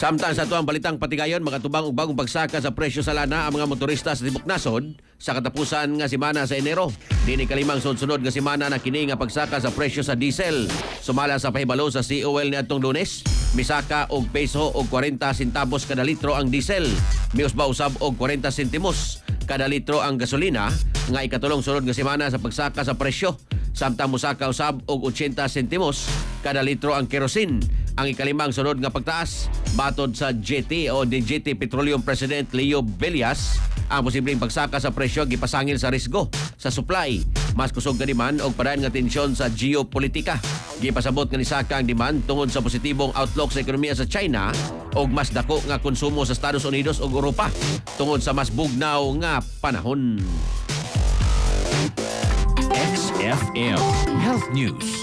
Samtang sa tuwang balitang patigayon, makatubang og bagong pagsaka sa presyo sa lana ang mga motorista sa tibok nasod sa katapusan nga semana sa Enero. Dini kalimang sunod nga semana na kini nga pagsaka sa presyo sa diesel. Sumala sa pahibalo sa COL ni atong Lunes, misaka og peso og 40 centavos kada litro ang diesel. Miusba usab og 40 sentimos kada litro ang gasolina nga ikatulong sunod nga semana sa pagsaka sa presyo. Samtang musaka usab og 80 sentimos kada litro ang kerosene. Ang ikalimang sunod nga pagtaas batod sa GT o DGT Petroleum President Leo Villas, ang posibleng pagsaka sa presyo gipasangil sa risgo sa supply. Mas kusog nga demand og padayon nga tensyon sa geopolitika. Gipasabot nga ni saka ang demand tungod sa positibong outlook sa ekonomiya sa China og mas dako nga konsumo sa Estados Unidos ug Europa tungod sa mas bugnaw nga panahon. XFM Health News.